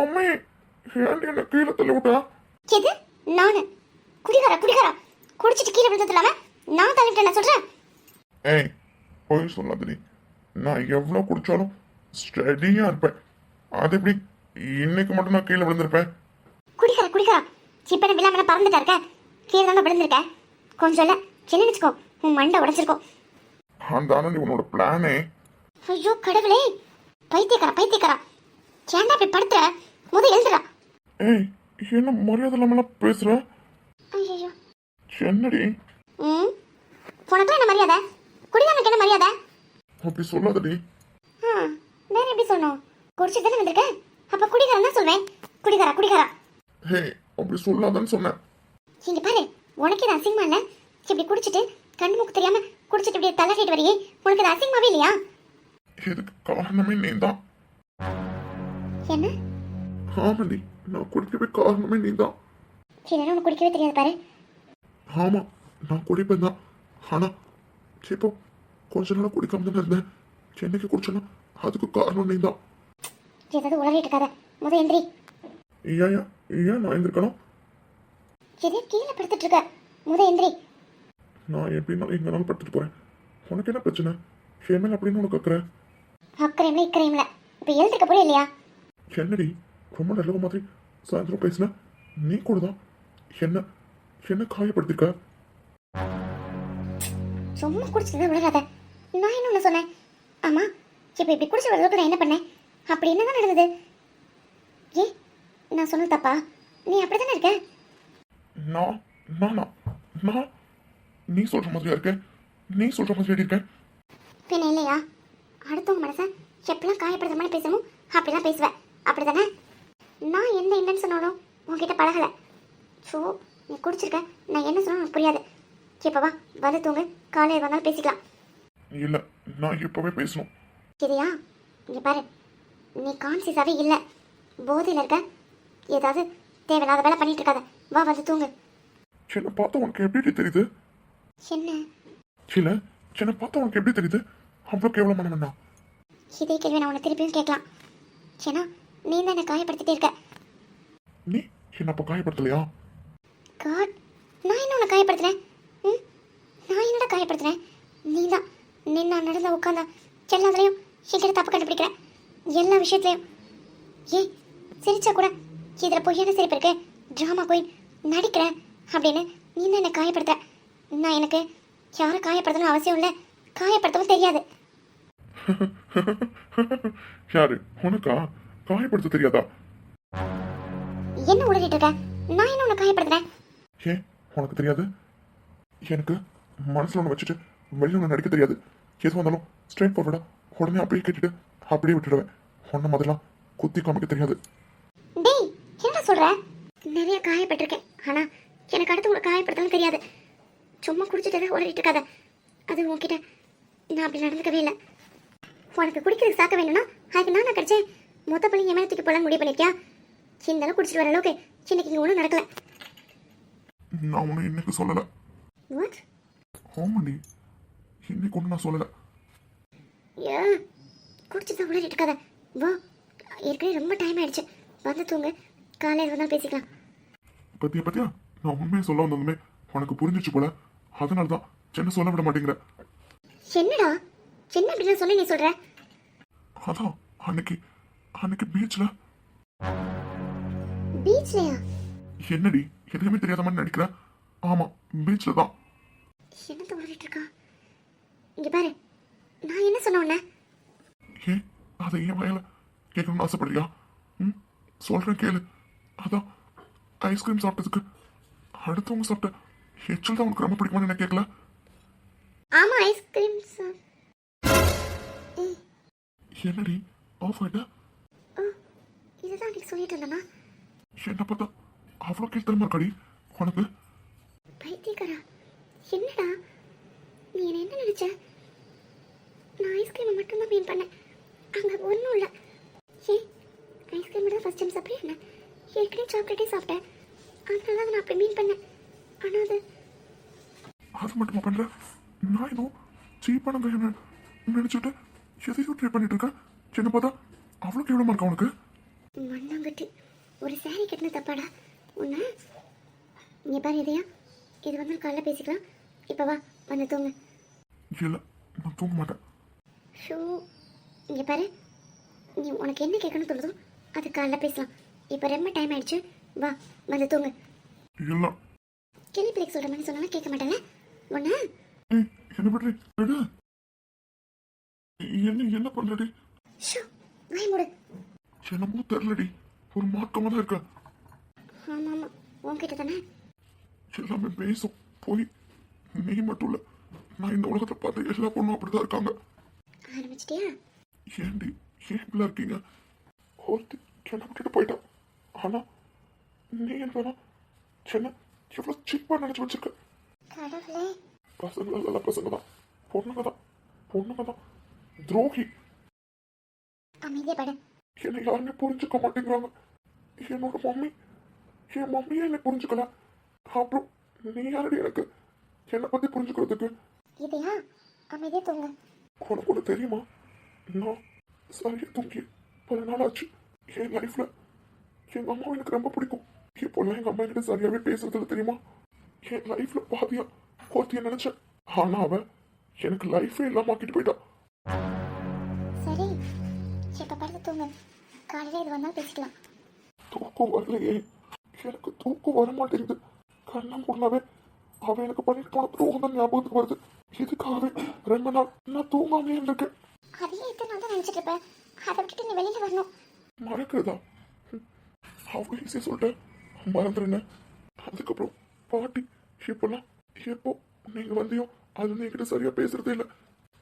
அம்மே ஏன்டி என்ன கீழே தள்ளி விட்டா? எது? நானு குடிகாரா குடிச்சிட்டு கீழே விழுந்தது இல்லாம நான் தள்ளிவிட்டேன் சொல்றேன். ஏய் போய் சொல்லாதடி. நான் எவ்வளோ குடிச்சாலும் ஸ்டடியா இருப்பேன். அது எப்படி இன்னைக்கு மட்டும் நான் கீழே விழுந்திருப்பேன்? குடிகாரா இப்ப என்ன விழாம பறந்துட்டா இருக்க? கீழே தானே விழுந்திருக்க. கொஞ்சம் இல்ல சின்ன வச்சுக்கோ, உன் மண்டை உடைச்சிருக்கோம். அதானடி உன்னோட பிளானே. ஐயோ கடவுளே, பைத்தியக்காரா ஏன்டா இப்படி படுத்துற? எழுதுறா. ஏய் என்ன மரியாதை இல்லாமலாம் பேசுற? ஐயோ என்னடி? உனக்கு என்ன மரியாதை? குடிகாரனுக்கு என்ன மரியாதை? அப்படி சொல்லாதடி. வேற எப்படி சொல்லணும்? குடிச்சிட்டு தானே வந்திருக்க, அப்ப குடிகாரன் தான் சொல்வேன். குடிகாரா. ஹே அப்படி சொல்லாதன்னு சொன்னேன். இங்க பாரு, உனக்கு இது அசிங்கமா இல்ல? இப்படி குடிச்சிட்டு கண்ணு மூக்கு தெரியாம குடிச்சிட்டு இப்படி தள்ளாடிட்டு வரையே, உனக்கு இது அசிங்கமாவே இல்லையா? இதுக்கு காரணமே நீதான். என்ன? ஆமாடி, நான் குடிக்கவே காரணமே நீதான். சரி, உனக்கு குடிக்கவே தெரியாது பாரு. ஆமா நான் குடிப்பேன் தான். ஆனா இப்போ கொஞ்ச நாள் குடிக்காம தானே இருந்தேன். என்னைக்கு குடிச்சனா அதுக்கு காரணம் நீதான். ஏதாவது உளறிட்டு இருக்காத, எந்திரி. ஏன் நான் எந்திரிக்கணும்? எதே கீழே படுத்துட்டு இருக்க, எந்திரி. நான் எப்படின்னா எங்க நாள் படுத்துட்டு போறேன். உனக்கு என்ன பிரச்சனை? ஏமேல் அப்படின்னு உனக்கு அக்கறையும்ல இக்கறையும்ல இப்ப எழுந்திருக்க போல இல்லையா? என்னடி ரொம்ப நல்ல மாதிரி சாயந்தரம் பேசின? நீ கூட தான் என்ன காயப்படுத்திருக்க. சும்மா குடிச்சதுதான் விழுறாத. நான் என்ன சொன்னேன்? ஆமா, இப்ப இப்படி குடிச்ச அளவுக்கு நான் என்ன பண்ணேன்? அப்படி என்னதான் நடந்தது? ஏ நான் சொன்னது தப்பா? நீ அப்படித்தானே இருக்க? நான் நீ சொல்ற மாதிரியா இருக்கேன்? நீ சொல்ற மாதிரி இருக்கேன் பின்ன இல்லையா? அடுத்தவங்க மனசை எப்பெல்லாம் காயப்படுத்த மாதிரி பேசணும் அப்படிலாம் பேசுவேன், அப்படிதானே? நான் எந்த இல்லைன்னு சொன்னாலும் உன்கிட்ட பழகலை. ஸோ நீ குடிச்சிருக்க, நான் என்ன சொன்னாலும் எனக்கு புரியாது. இப்போவா வந்து தூங்கு, காலையில் வந்தாலும் பேசிக்கலாம். இல்லை நான் இப்போவே பேசணும். சரியா? இங்கே பாரு, நீ கான்சியஸாகவே இல்லை, போதையில் இருக்க. ஏதாவது தேவையில்லாத வேலை பண்ணிட்டு இருக்காத. வா வந்து தூங்கு. என்னை பார்த்தா உனக்கு எப்படி தெரியுது? என்ன? இல்லை என்னை பார்த்தா உனக்கு எப்படி தெரியுது? அவ்வளோ கேவலமான வேணா? இதே கேள்வி நான் உன்னை திருப்பியும் கேட்கலாம். ஏன்னா நீ தான் என்னை காயப்படுத்திட்டே இருக்க. நீ என்ன அப்போ காயப்படுத்தலையா? காட், நான் என்ன உன்னை காயப்படுத்துறேன்? நான் என்னடா காயப்படுத்துறேன்? நீ தான் நின்னா நடந்த உட்காந்தா எல்லாத்துலேயும் என்கிட்ட தப்பு கண்டுபிடிக்கிறேன். எல்லா விஷயத்துலையும். ஏன் சிரிச்சா கூட இதில் பொய்யான சிரிப்பு இருக்கு, ட்ராமா குயின் நடிக்கிறேன் அப்படின்னு நீ தான் என்னை காயப்படுத்துற. நான் எனக்கு யாரை காயப்படுத்தணும் அவசியம் இல்லை, காயப்படுத்தவும் தெரியாது. யாரு உனக்கா காயப்படுத்த தெரியாதா? என்ன உளறிட்டு இருக்க? நான் என்ன உன்னை காயப்படுத்துறேன்? ஏன் உனக்கு தெரியாது? எனக்கு மனசுல ஒன்று வச்சுட்டு வெளியே ஒன்று நடிக்க தெரியாது. எது வந்தாலும் ஸ்ட்ரெயிட் ஃபார்வர்டா உடனே அப்படியே கேட்டுட்டு அப்படியே விட்டுடுவேன். ஒன்ன மாதிரிலாம் குத்தி காமிக்க தெரியாது. டேய் என்ன சொல்ற? நிறைய காயப்பட்டிருக்கேன், ஆனா எனக்கு அடுத்தவங்களை காயப்படுத்தவும் தெரியாது. சும்மா குடிச்சிட்டு உளறிட்டு இருக்காத. அது உன்கிட்ட நான் அப்படி நடந்துக்கவே இல்லை. உனக்கு குடிக்கிறதுக்கு சாக்க வேணும்னா அதுக்கு நான் கிடைச்சேன். மொத்த பள்ளி என் மேலே தூக்கி போடலாம் முடிவு பண்ணிருக்கியா? இந்த அளவு குடிச்சிட்டு வர அளவுக்கு இன்னைக்கு இங்கே ஒன்றும் நடக்கல. நான் உன்னை இன்னைக்கு சொல்லலை. வாட்? ஆமாண்டி, இன்னைக்கு ஒன்று நான் சொல்லலை. ஏ குடிச்சுதான் உளறிட்டு இருக்காத. வா, ஏற்கனவே ரொம்ப டைம் ஆயிடுச்சு. வந்து தூங்கு, காலையில் வந்தாலும் பேசிக்கலாம். பத்தியா நான் உண்மையை சொல்ல வந்ததுமே உனக்கு புரிஞ்சிச்சு போல. அதனால தான் என்ன சொல்ல விட மாட்டேங்கிற. என்னடா என்ன அப்படின்னு சொல்லி நீ சொல்ற? அதான் அன்னைக்கு பீச்லயா? என்னடி எதுவுமே தெரியாத மாதிரி நடிக்கிற? ஆமா பீச்ல தான். என்ன உளறிட்டு இருக்கா? இங்க பாரு, நான் என்ன சொன்ன உன்ன? ஏன் அதை ஏன் வயல கேட்கணும்னு ஆசைப்படுறியா? சொல்றேன் கேளு. அதான் ஐஸ்கிரீம் சாப்பிட்டதுக்கு அடுத்தவங்க சாப்பிட்ட எச்சல் தான் உனக்கு ரொம்ப பிடிக்குமான்னு என்ன கேட்கல? ஆமா ஐஸ்கிரீம் சார். என்னடி ஆஃப் ஆயிட்ட? இதுதான் நீ சொல்லிட்டு இருந்தனா? என்ன பார்த்தா அவ்வளோ கீழ்த்தரமா இருக்காடி உனக்கு? பைத்தியக்காரா, என்னடா நீ என்ன நினைச்ச? நான் ஐஸ்கிரீமை மட்டும்தான் மீன் பண்ணேன், அங்க ஒன்றும் இல்லை. ஏன் ஐஸ்கிரீம் தான் ஃபர்ஸ்ட் டைம் சாப்பிட்றேன்? என்ன ஏற்கனவே சாக்லேட்டே சாப்பிட்டேன், அதனால தான் நான் அப்படி மீன் பண்ணேன். ஆனால் அது மட்டுமா பண்ற? நான் ஏதோ சீப்பான கையை நினைச்சுட்டு எதையோ ட்ரை பண்ணிட்டு இருக்கேன். என்ன பார்த்தா அவ்வளோ கேவலமா இருக்கா உனக்கு? மண்ணாங்கட்டி ஒரு சாரி கட்டின தப்பாடா உன்ன. இங்கே பாரு இதையா, இது வந்து காலைல பேசிக்கலாம். இப்போ வா வந்து தூங்கு. இல்லை நான் தூங்க மாட்டேன். ஷூ இங்கே பாரு, நீ உனக்கு என்ன கேட்கணும்னு தோணுதோ அது காலைல பேசலாம். இப்போ ரொம்ப டைம் ஆயிடுச்சு, வா வந்து தூங்கு. இல்லை. கிளி பிள்ளைக்கு சொல்கிற மாதிரி சொன்னாலும் கேட்க மாட்டேன்ல ஒன்று. ஏய் என்ன பண்றீ? எடு. என்ன பண்றடி? ஷூ வாய் மூடு. என்னமோ தெரியலடி, ஒரு மாற்றமா தான் இருக்க. ஆமாம் ஆமாம், உன்கிட்ட தானே எல்லாமே பேசும் போய். நீ மட்டும் இல்ல, நான் இந்த உலகத்தை பார்த்து எல்லா பொண்ணும் அப்படிதான் இருக்காங்க. ஆரம்பிச்சிட்டியா? ஏண்டி ஏன் இப்படிலாம் இருக்கீங்க? ஒருத்தி என்ன விட்டுட்டு போயிட்டான், ஆனா நீ என்ன சென்னை எவ்வளவு சீப்பா நினைச்சு வச்சிருக்க. கடவுளே, பசங்க நல்ல பசங்க தான், பொண்ணுங்க தான் துரோகி. அமைதியா படு. என்னை யாருமே புரிஞ்சுக்க மாட்டேங்கிறாங்க. என்னோட என் மம்மியே என்னை புரிஞ்சுக்கல. அப்புறம் நீ யாரடி எனக்கு என்னை பத்தி புரிஞ்சுக்கிறதுக்கு? இதையா அமைதியா தூங்க. உனக்கு ஒன்று தெரியுமா, நான் சரியா தூங்கி பல நாள் ஆச்சு. என் லைஃப்ல எங்க அம்மா எனக்கு ரொம்ப பிடிக்கும். இப்போல்லாம் எங்க அம்மா என்கிட்ட சரியாவே பேசுறதுல தெரியுமா. என் லைஃப்ல பாதியா ஒருத்திய நினைச்சேன், ஆனா அவ எனக்கு லைஃபே இல்லாம ஆக்கிட்டு போயிட்டா. சரி இப்ப படுத்து தூங்கு, காலையில இது வந்தாலும் பேசிக்கலாம். தூக்கம் வரலையே, எனக்கு தூக்கம் வர மாட்டேங்குது. கண்ணம் மூடனாவே அவ எனக்கு பண்ணிட்டு போன துரோகம் தான் ஞாபகத்துக்கு வருது. இதுக்காகவே ரொம்ப நாள் நான் தூங்காமே இருந்திருக்கேன். அதையே இத்தனை நாள் தான் நினைச்சிட்டு இருப்பேன். அதை விட்டுட்டு நீ வெளியில வரணும். மறக்கிறதா? அவ்வளோ ஈஸியாக சொல்லிட்டேன், மறந்துடுனேன். அதுக்கப்புறம் பாட்டி இப்போல்லாம் எப்போ நீங்க வந்தியோ அது வந்து என்கிட்ட சரியா பேசுறதே இல்லை.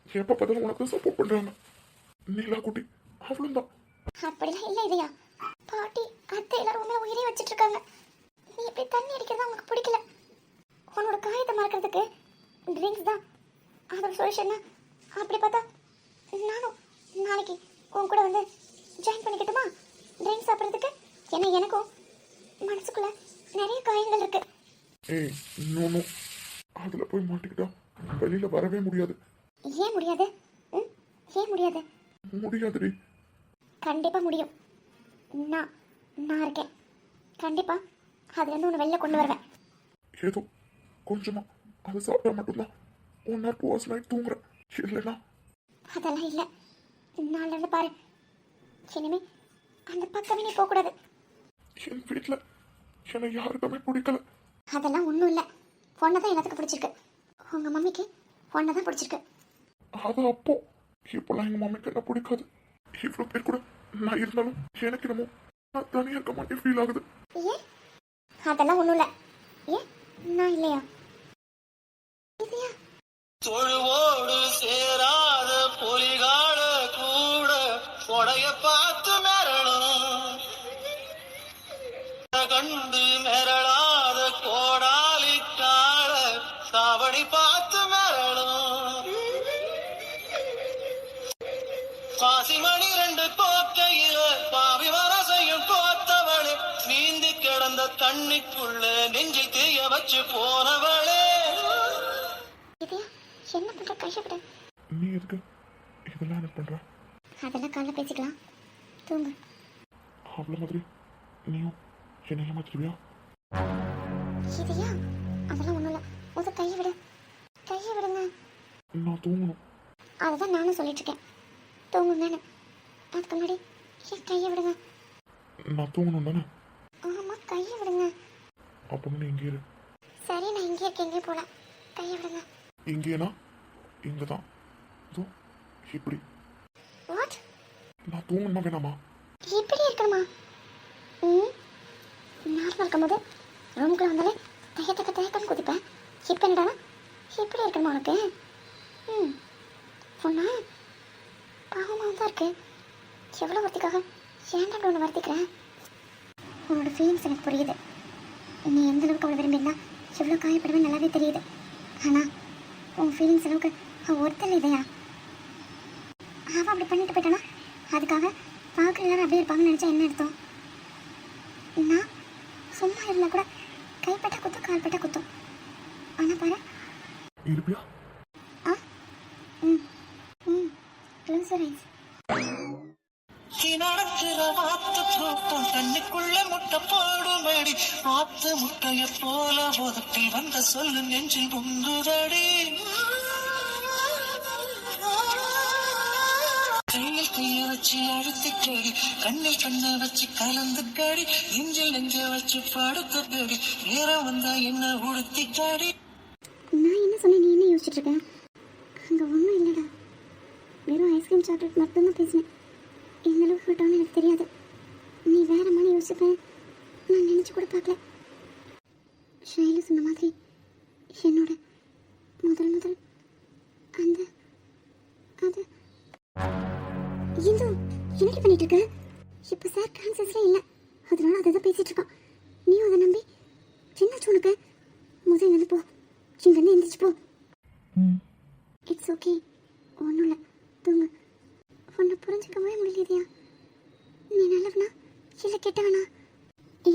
எப்போ பார்த்தாலும் உனக்கு சப்போர்ட் பண்றாங்க. நீலா குட்டி அவ்வளோதான். அப்படிலாம் இல்லை இதையா, பாட்டி அத்தை எல்லாருமே உயிரே வச்சிட்டு இருக்காங்க. நீ இப்படி தண்ணி அடிக்கிறதா உனக்கு பிடிக்கல. உன்னோட காயத்தை மறக்கிறதுக்கு ட்ரிங்க்ஸ் தான் அது ஒரு சொல்யூஷன். அப்படி பார்த்தா நானும் நாளைக்கு உன் கூட வந்து ஜாயின் பண்ணிக்கிட்டுமா ட்ரிங்க்ஸ் சாப்பிட்றதுக்கு? ஏன்னா எனக்கும் மனசுக்குள்ள நிறைய காயங்கள் இருக்கு. ஏய் நோ, அதில் போய் மாட்டிக்கிட்டா வெளியில வரவே முடியாது. ஏன் முடியாது? ஏன் முடியாது? முடியாதுடி. கண்டிப்பா முடியும். நான் இருக்கேன். கண்டிப்பா அதுல இருந்து உன்னை வெளில கொண்டு வருவேன். ஏதோ கொஞ்சமா அதை சாப்பிட்டா மட்டும்தான் 1 or 2 hours நைட் தூங்குறேன். இல்லைன்னா அதெல்லாம் இல்லை. நாளில் இருந்து பாரு, இனிமே அந்த பக்கமே நீ போகக்கூடாது. என் வீட்டில் என்னை யாருக்குமே பிடிக்கல. அதெல்லாம் ஒன்றும் இல்லை, பொண்ணை தான் எல்லாத்துக்கும் பிடிச்சிருக்கு. உங்கள் மம்மிக்கு பொண்ணை தான் பிடிச்சிருக்கு. அது அப்போ, இப்போல்லாம் எங்க மம்மிக்கு என்ன பிடிக்காது. இவ்வளோ பேர் கூட நான் இருந்தாலும் எனக்கு என்னமோ நான் தனியாக இருக்க மாட்டேன் ஃபீல் ஆகுது. ஏன்? அதெல்லாம் ஒன்றும் இல்லை. ஏன் நான் இல்லையா? இல்லையா? தொழுவோடு சேராத பொலிகால கூட உடைய பார்த்து மிரளும், கண்டு மிரளாத கோடாலி கால சாவடி பார்த்து மிரளும், பாசிமணி 2 கோக்கையில பாவி வரசையும் கோத்தவளே, நீந்தி கிடந்த தண்ணிக்குள்ள நெஞ்சில் தீய வச்சு போனவளே. இல்லையா? என்ன பண்ற? கையை விட. நீ எதுக்கு இதெல்லாம் எனக்கு பண்ற? அதெல்லாம் காலைல பேசிக்கலாம், தூங்கு. அவ்வளோ மாதிரி நீயும் என்னை ஏமாத்திருவியா? இல்லையா? அதெல்லாம் ஒன்றும் இல்லை. முதல் கையை விட. கையை விடுங்க. நான் தூங்கணும். அதுதான் நானும் சொல்லிட்டு இருக்கேன், தூங்குங்கன்னு. அதுக்கு முன்னாடி என் கையை விடுங்க. நான் தூங்கணும் தானே? ஆமாம், கையை விடுங்க. அப்படின்னு நீ இங்கே இரு. சரி, நான் இங்கே இருக்கேன், எங்கேயும் போகல. கையை விடுங்க. இங்கேனா? இங்கே தான். இதோ இப்படி. வாட்? நான் தூங்கணுமா வேணாமா? இப்படி இருக்கணுமா? நார்மலாக இருக்கும்போது ரூமுக்குள்ள வந்தாலே தயக்கம் குதிப்பேன். இப்போ என்னடா இப்படி இருக்கணுமா உனக்கு? பொண்ணா பாவமாக தான் இருக்கு. எவ்வளோ வருத்திக்காக ஏன்டா ஒன்று வருத்திக்கிறேன்? உன்னோட ஃபீலிங்ஸ் எனக்கு புரியுது. நீ எந்த அளவுக்கு அவளை விரும்பியிருந்தா எவ்வளோ காயப்படுவேன் நல்லாவே தெரியுது. ஆனால் உன் ஃபீலிங்ஸ் அளவுக்கு அவள் ஒருத்தல் இல்லையா? அவன் அப்படி பண்ணிட்டு போயிட்டானா அதுக்காக பார்க்குற எல்லாரும் அப்படியே இருப்பாங்கன்னு நினச்சா என்ன அர்த்தம்? நான் சும்மா இருந்தால் கூட கைப்பட்ட குத்தும் கால்பட்ட குத்தும். ஆனால் பாரு. இருப்பியா? Close your eyes. நடக்கிற வார்த்தை உள்ள முட்டை போடுமடி ஆத்து முட்டைய போல உதட்டில் வந்த சொல்லு நெஞ்சில் குங்குதடி கையில் கைய வச்சு அழுத்திக்கடி கண்ணில் கண்ணை வச்சு கலந்துக்கடி நெஞ்சில் நெஞ்ச வச்சு படுத்துக்கடி நேரம் வந்தா என்ன உடுத்திக்கடி. நான் என்ன சொன்னேன், நீ என்ன யோசிச்சுட்டு இருக்க? அங்கே ஒன்றும் இல்லைடா, வெறும் ஐஸ்கிரீம் சாக்லேட் மட்டும்தான் பேசினேன். எந்த அளவுக்கு ஹர்ட்டானு எனக்கு தெரியாது. நீ வேற மாதிரி யோசிப்பேன் நான் நினச்சி கூட பார்க்கல. ஷைலு சொன்ன மாதிரி என்னோட முதல் அந்த அது இந்து என்னடி பண்ணிட்டு இருக்க? இப்போ சார் கான்சியஸ்ல இல்லை, அதனால அதை தான் பேசிட்டு இருக்கான். நீயும் அதை நம்பி என்னாச்சு உனக்கு? முதல் இருந்து போ, இங்கேருந்து எந்திரிச்சு போ. இட்ஸ் ஓகே, ஒன்றும் இல்லை, தூங்கு. உன்னை புரிஞ்சுக்கவே முடியலையா? நீ நல்லவனா இல்லை கெட்டவனா?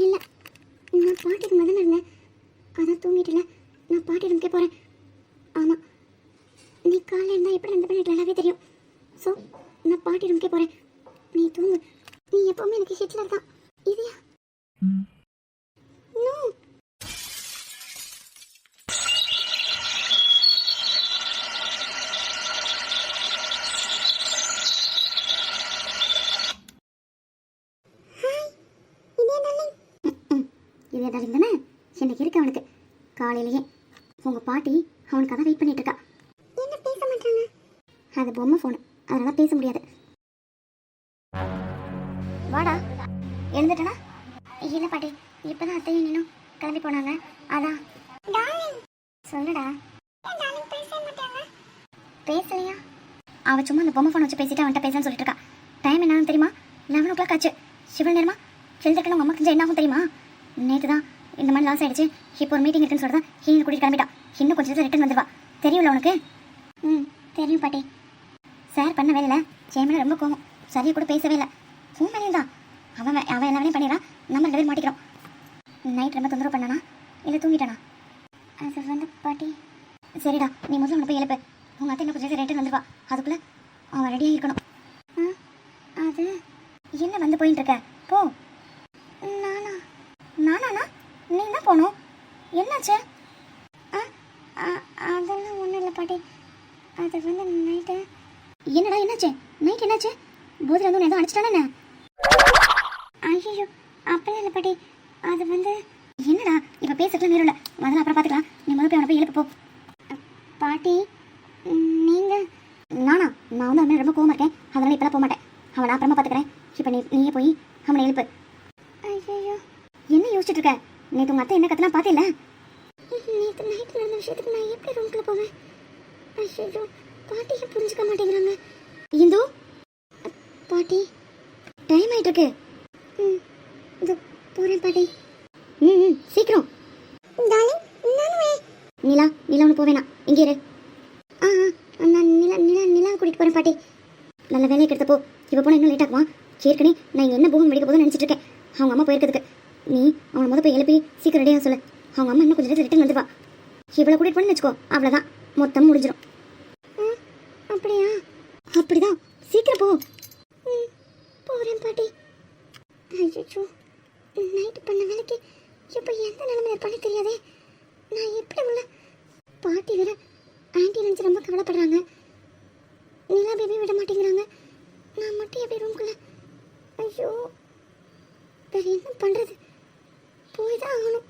இல்லை, நான் பாட்டி ரூமில் தானே இருந்தேன், அதான் தூங்கிட்டுல. நான் பாட்டி ரூமுக்கே போகிறேன். ஆமாம், நீ காலையில் இருந்தால் எப்படி இருந்த பண்ணி நல்லாவே தெரியும். ஸோ நான் பாட்டி ரூமுக்கே போகிறேன், நீ தூங்கு. நீ எப்போவுமே எனக்கு ஹிட்லர் தான், இதுயா? நோ. இதே டார்லிங் தானே எனக்கு இருக்கு அவனுக்கு. காலையிலேயே உங்கள் பாட்டி அவனுக்கு அதான் வெயிட் பண்ணிட்டு இருக்கா. என்ன பேச மாட்டாங்க? அது பொம்மை ஃபோனு, அதனால பேச முடியாது. வாடா, எழுந்துட்டனா? இல்லை பாட்டி, இப்போதான் அத்தையும் நீனும் கிளம்பி போனாங்க, அதான். சொல்லுடா. பேசலையா? அவள் சும்மா அந்த பொம்மை ஃபோன் வச்சு பேசிட்டு அவன்கிட்ட பேசலான்னு சொல்லிட்டு இருக்கா. டைம் என்னன்னு தெரியுமா? 11 ஆச்சு. சிவன் நேரமா எழுந்திருக்கணும். உங்கள் அம்மா கொஞ்சம் என்ன ஆகும் தெரியுமா? நேற்று தான் இந்த மாதிரி லாஸ் ஆகிடுச்சு, இப்போ ஒரு மீட்டிங் இருக்குன்னு சொல்லிட்டு தான் ஹீல் கூட்டிகிட்டு கிளம்பிட்டா. இன்னும் கொஞ்சம் நேரத்தில் ரிட்டன் வந்துடுவா. தெரியும்ல உனக்கு? தெரியும் பாட்டி. சார் பண்ண வேலையில் ஜெயமேல ரொம்ப கோவம், சரியாக கூட பேசவே இல்லை. ஃபோன் மேலேயும் தான் அவன் எல்லா வேலையும் பண்ணிடுறான், நம்ம 2 பேரும் மாட்டிக்கிறோம். நைட் ரொம்ப தொந்தரவு பண்ணானா இல்லை தூங்கிட்டானா? அது வந்து பாட்டி. சரிடா, நீ முதல்ல அவனை போய் எழுப்பு. உங்கள் அத்தை இன்னும் கொஞ்சம் நேரத்தில் ரிட்டன் வந்துடுவா, அதுக்குள்ளே அவன் ரெடியாக இருக்கணும். அது என்ன வந்து போயின்னு இருக்க? போ. நானா? நீ தான் போகணும். என்னாச்சு? அதெல்லாம் ஒன்றும் இல்லை பாட்டி, அது வந்து நைட்டு. என்னடா என்னாச்சு? நைட் என்னாச்சு? போதில் வந்து எதுவும் அடிச்சிட்டானே? ஐயோ, அப்பெல்லாம் இல்லை பாட்டி, அது வந்து. என்னடா இப்போ பேசுறதுலாம் நேரம் இல்லை, முதல்ல அப்புறம் பார்த்துக்கலாம். நீ முதல்ல போய் அவனை போய் எழுப்பு போ. பாட்டி நீங்கள். நான் வந்து அவனை ரொம்ப கோவமாக இருக்கேன், அதனால இப்போலாம் போக மாட்டேன். அவனை அப்புறமா பார்த்துக்கிறேன். இப்போ நீயே போய் அவனை எழுப்பு. ஐயோ, என்ன யோசிச்சுட்டு இருக்க? நேற்று உங்கள் அத்தை என்ன கத்தலாம் பார்த்தில்ல? நேற்று நைட்டில் நடந்த விஷயத்துக்கு நான் எப்படி ரூம்குள்ளே போவேன்? ஐயோ, பாட்டியை புரிஞ்சுக்க மாட்டேங்கிறாங்க. இந்து பாட்டி, டைம் ஆகிட்டு இருக்கு. இது போகிறேன் பாட்டி. சீக்கிரம். நிலா ஒன்று போவேனா, இங்கே இரு. நான் நிலா கூட்டிகிட்டு போகிறேன் பாட்டி. நல்ல வேலையை கெடுத்தப்போ இப்போ போனால் இன்னும் லேட் ஆகுமா? ஏற்கனவே நான் இங்கே என்ன பூகம் வெடிக்க போதுன்னு நினச்சிட்டு இருக்கேன். அவங்க அம்மா போயிருக்கிறதுக்கு நீ அவனை முதல் போய் எழுப்பி சீக்கிரம் ரெடியாக சொல்லு. அவங்க அம்மா இன்னும் கொஞ்சம் நேரத்தில் ரிட்டன் வந்துடுவா. இவ்வளோ கூட்டிகிட்டு போன்னு வச்சுக்கோ, அவ்வளோதான், மொத்தம் முடிஞ்சிடும். அப்படியா? அப்படிதான், சீக்கிரம் போ. போகிறேன் பாட்டி. ஐயோ, நைட்டு பண்ண வேலைக்கு இப்போ எந்த நிலைமை இருப்பானே தெரியாதே. நான் எப்படி உள்ள? பாட்டி வேற ஆன்ட்டி நினச்சி ரொம்ப கவலைப்படுறாங்க. நிலா பேபி விட மாட்டேங்கிறாங்க. நான் மட்டும் எப்படி ரூம்குள்ள? ஐயோ, வேற என்ன பண்ணுறது? போய் தான் ஆகணும்.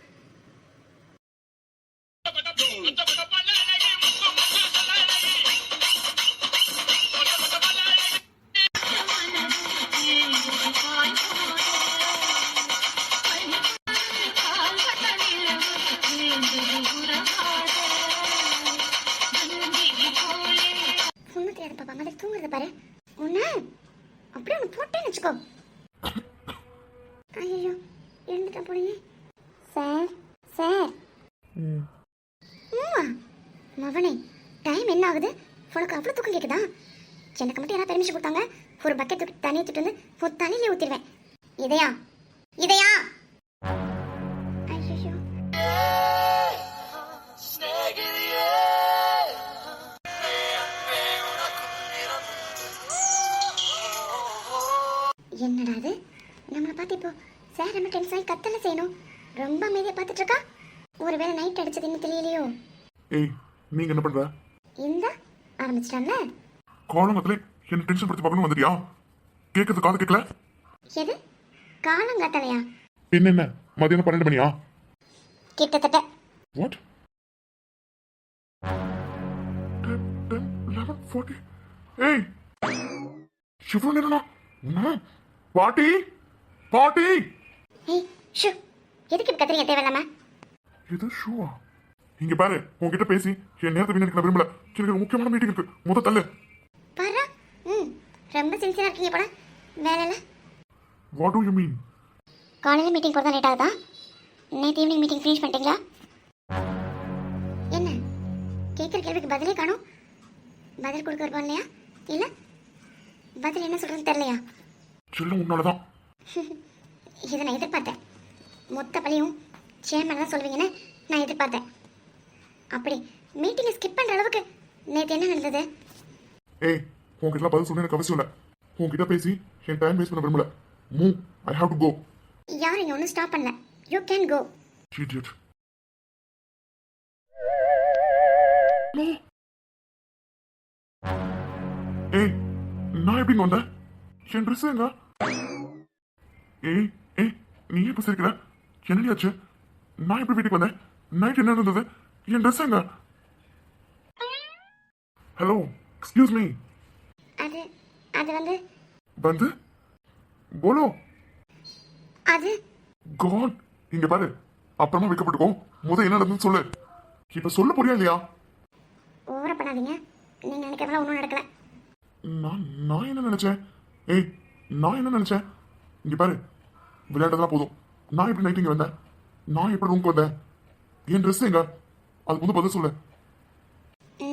ஒன்றும் தெரியாது பாப்பா, மாதிரி தூங்குறத பாரு. ஒன்று அப்படியே ஒன்று போட்டேன்னு வச்சுக்கோ. ஐயோ, எழுந்துட்டா போறீங்க. சார் மவனே, டைம் என்ன ஆகுது? உனக்கு அவ்வளோ தூக்கம் கேட்குதா? எனக்கு மட்டும் யாராவது பெர்மிஷன் கொடுத்தாங்க, ஒரு பக்கெட் தூக்கி தண்ணி ஊற்றிட்டு வந்து ஒரு தண்ணியிலே ஊற்றிடுவேன். இதையா ஐயோ, என்னடா அது? நம்மளை பார்த்து இப்போ சார் நம்ம டென்ஷன் ஆகி கத்தல செய்யணும். ரொம்ப அமைதியாக பார்த்துட்டு இருக்கா. ஒருவேளை நைட் அடிச்சது இன்னும் தெரியலையோ. ஏய் நீங்க என்ன பண்ற? இந்த ஆரம்பிச்சிட்டான்ல. காலங்கத்திலே என்ன டென்ஷன் படுத்தி பார்க்கணும் வந்துட்டியா? கேட்கறது காது கேட்கல? எது காலங்காத்தலையா? என்ன மதியானம் 12 மணியா? கிட்டத்தட்ட. வாட்? 10, 11, 40. ஏய் இவ்வளோ நேரம்னா? பாட்டி பாட்டி. ஏய் ஷூ, எதுக்கு இப்படி கத்துறீங்க தேவையில்லாம? இது ஷூவா? இங்க பாரு, உன்கிட்ட பேசி என் நேரத்தை வீணடிக்க நான் விரும்பல. எனக்கு ஒரு முக்கியமான மீட்டிங் இருக்கு, முத தள்ளு. பாரு, ரொம்ப சின்சியரா இருக்கீங்க போல. வேலை இல்லை. What to you mean? காலையில் மீட்டிங் போகிறதா லேட் ஆகுதா? நேற்று ஈவினிங் மீட்டிங் ஃபினிஷ் பண்ணிட்டீங்களா? என்ன கேட்குற கேள்விக்கு பதிலே காணும். பதில் கொடுக்க வருவோம் இல்லையா? இல்லை பதில் என்ன சொல்கிறதுன்னு தெரியலையா? செல்லம் உன்னாலதான். இதை நான் எதிர்பார்த்தேன். மொத்த பழியும் சேர்மன் தான் சொல்வீங்கன்னு நான் எதிர்பார்த்தேன். அப்படி மீட்டிங்கை ஸ்கிப் பண்ணுற அளவுக்கு நேற்று என்ன நடந்தது? ஏய் உன்கிட்ட பதில் சொல்ல எனக்கு அவசியம் இல்லை. உன்கிட்ட பேசி என் டைம் வேஸ்ட் பண்ண விரும்பல. Move, I have to go. யாரும் இங்கே ஒன்றும் ஸ்டாப் பண்ணல. You can go. Idiot. ஏய் நான் எப்படி வந்தேன்? என் ட்ரெஸ் எங்க? ஏய் ஏய் நீ எப்ப சிரிக்கிற? என்னடி ஆச்சு? நான் எப்படி வீட்டுக்கு வந்தேன்? நைட் என்ன நடந்தது? என் ட்ரெஸ் எங்க? Hello excuse me. அது அது வந்து வந்து போலோ. அது காட் இங்க பாரு, அப்புறமா வைக்கப்பட்டுக்கோ. முத என்ன நடந்துன்னு சொல்லு. இப்ப சொல்ல போறியா இல்லையா? ஓவரா பண்ணாதீங்க. நீங்கள் நினைக்கிறதெல்லாம் ஒன்றும் நடக்கல. நான் என்ன நினைச்சேன்? ஏய் நான் என்ன நினைச்சேன்? இங்க பாரு, விளையாட்டதெல்லாம் போதும். நான் எப்படி நைட் இங்க வந்தேன்? நான் எப்படி ரூம்க்கு வந்தேன்? என் ட்ரெஸ் எங்க? அதுக்கு வந்து பதில் சொல்லு.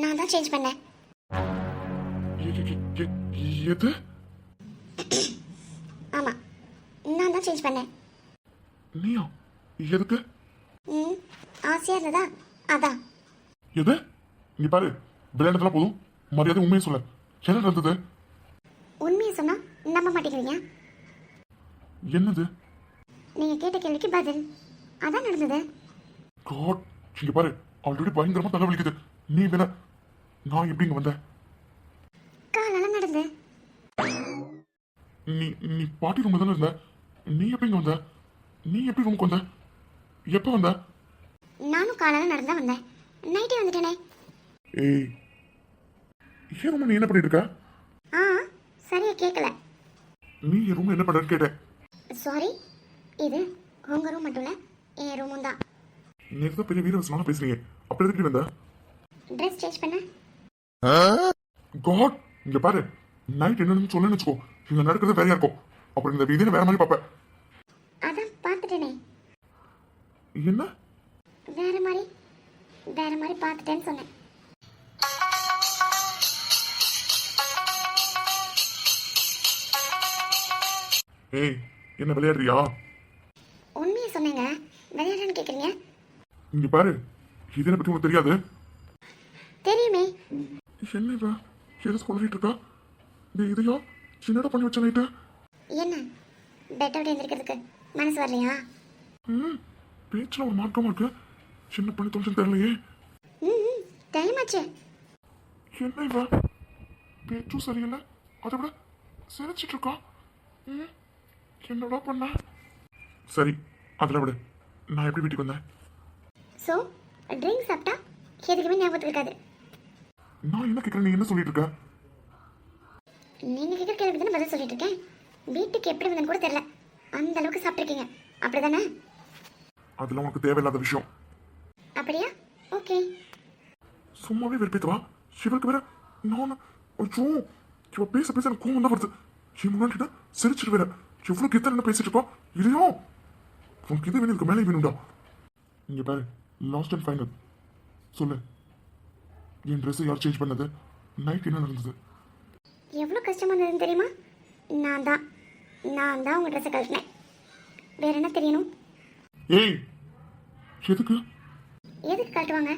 நான் தான் சேஞ்ச் பண்ணேன். எது? ஆமாம், நான் தான் சேஞ்ச் பண்ணேன். நீயா? எதுக்கு? ஆசையாக இருந்ததா அதான். எது? இங்க பாரு, விளையாட்டதெல்லாம் போதும். மரியாதை உண்மையை சொல்ல. என்ன நடந்தது? உண்மையை சொன்னால் நம்ப மாட்டேங்கிறீங்க. என்னது? நீங்கள் கேட்ட கேள்விக்கு பதில் அதான் நடந்தது. காட் இங்க பாரு, ஆல்ரெடி பயங்கரமா தலைவலிக்குது. நீ வேணா நான் எப்படி இங்க வந்தேன்? காலையில் நடந்து. நீ நீ பாட்டி ரூம்ல தானே இருந்த? நீ எப்படி இங்க வந்த? நீ எப்படி ரூமுக்கு வந்த? எப்ப வந்த? நானும் காலையில் நடந்தா வந்தேன். நைட்டே வந்துட்டேனே. ஏய் என் ரூம் நீ என்ன பண்ணிட்டு இருக்க? ஆ சரியா கேட்கல. நீ என் ரூம் என்ன பண்றன்னு கேட்டேன். சாரி, இது உங்கள் ரூம் மட்டும் இல்லை, என் ரூமும் தான். நேற்று தான் பெரிய வீரவசனமா பேசுறீங்க. அப்படி எதுக்கு வந்த? ட்ரெஸ் சேஞ்ச் பண்ண. காட் இங்க பாரு, நைட் என்னன்னு சொல்லுன்னு வச்சுக்கோ. இங்க நடக்கிறது வேறையா இருக்கும். அப்புறம் இந்த வீதியை வேற மாதிரி பார்ப்பேன். அதான் பார்த்துட்டேனே. என்ன? வேற மாதிரி பார்த்துட்டேன்னு சொன்னேன். ஏய் என்ன விளையாடுறியா? உண்மையை சொன்னேங்க. விளையாடுன்னு கேட்குறீங்க. இங்க பாரு, இதனை பத்தி உனக்கு தெரியாது. தெரியுமே. என்ன இவ எதை சொல்லிட்டு இருக்கா? இதையா சின்னடா பண்ணி வச்ச நைட்டு? என்ன பெட்டை விட எந்திரிக்கிறதுக்கு மனசு வரலையா? பேச்சுல ஒரு மார்க்கமா இருக்கு. சின்ன பண்ணி தொலைச்சு தெரியலையே. டைம் ஆச்சு. என்ன இவ பேச்சும் சரியில்லை, அதை விட சிரிச்சிட்டு இருக்கா. என்னடா பண்ண? சரி அதில் விடு, நான் எப்படி வீட்டுக்கு வந்தேன்? ஸோ ட்ரிங்க் சாப்பிட்டா எதுக்குமே ஞாபகத்துக்கு இருக்காது. நான் என்ன கேட்குறேன், நீ என்ன சொல்லிட்டு இருக்க? நீங்கள் கேட்குற கேள்விக்கு தானே பதில் சொல்லிட்டு இருக்கேன். வீட்டுக்கு எப்படி வந்தேன்னு கூட தெரியல, அந்த அளவுக்கு சாப்பிட்ருக்கீங்க. அப்படி தானே? அதெல்லாம் உனக்கு தேவையில்லாத விஷயம். அப்படியா? ஓகே. சும்மாவே வெறுப்பேத்துவா. சிவனுக்கு வேற நான் ஐயோ இவ பேச பேச எனக்கு கோவம் தான் வருது. என் முன்னாடி சிரிச்சிட்டு வேற எவ்வளவு கிட்ட என்ன பேசிட்டு இருக்கோம். இல்லையோ உனக்கு இது வேணும், இதுக்கு மேலே வேணும்டா. இங்க பாரு, லாஸ்ட் அண்ட் ஃபைனல் சொல்லு. என் ட்ரெஸ் யார் சேஞ்ச் பண்ணது? நைட் என்ன நடந்தது? எவ்வளோ கஷ்டமாக இருந்ததுன்னு தெரியுமா? நான் தான் உங்கள் ட்ரெஸ்ஸை கழட்டினேன். வேற என்ன தெரியணும்? ஏய் எதுக்கு கழட்டுவாங்க?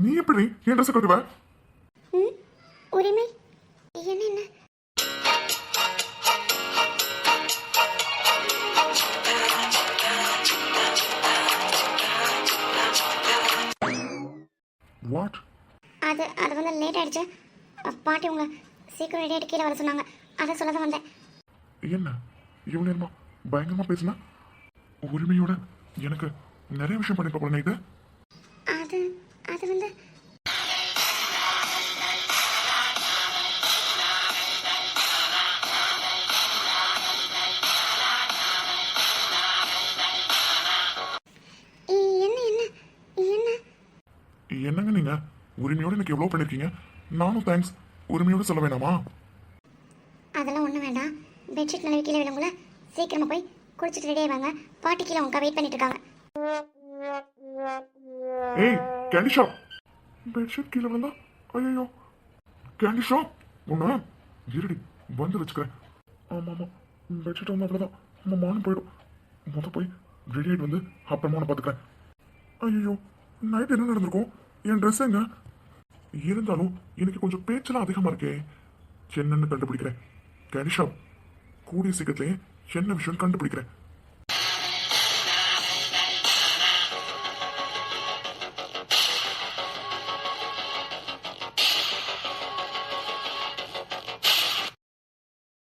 நீ எப்படி என் ட்ரெஸ் கட்டுவ? உரிமை என்ன என்ன வாட்? அது அது வந்து லேட் ஆயிடுச்சு. பாட்டி உங்களை சீக்கிரம் ரெடி ஆகிட்டு கீழே வர சொன்னாங்க. அதை சொல்ல தான் வந்தேன். என்ன இவ்வளோ நேரமா பயங்கரமா பேசுனா? உரிமையோட எனக்கு நிறைய விஷயம் பண்ணிருப்ப போல இது. அது அது வந்து என்ன என்ன என்ன என்னங்க நீங்க உரிமையோட எனக்கு எவ்வளோ பண்ணிருக்கீங்க. நானும் தேங்க்ஸ் உரிமையோட சொல்ல வேணாமா? அதெல்லாம் ஒன்றும் வேண்டாம். பெட்ஷீட் நல்லா கீழே விழுங்குல. சீக்கிரமா போய் குளிச்சுட்டு ரெடி ஆவாங்க. பாட்டி கீழே உங்க வெயிட் பண்ணிட்டு இருக்காங்க. ஏய் கேண்டி ஷாப், பெட்ஷீட் கீழே விழுந்தா? ஐயோ கேண்டி ஷாப் ஒன்று இருடி வந்து வச்சுக்கிறேன். ஆமாம் ஆமாம் பெட்ஷீட் வந்து அவ்வளோதான். நம்ம மானம் போயிடும். போய் ரெடி ஆகிட்டு வந்து அப்புறமா நான் பார்த்துக்கிறேன். ஐயோ நைட் என்ன நடந்திருக்கும்? என் ட்ரெஸ் எங்க? இருந்தாலும் எனக்கு கொஞ்சம் பேச்செல்லாம் அதிகமாக இருக்கே. என்னன்னு கண்டுபிடிக்கிறேன். கேண்டி ஷாப் கூடிய சீக்கிரத்திலே என்ன விஷயம் கண்டுபிடிக்கிறேன்.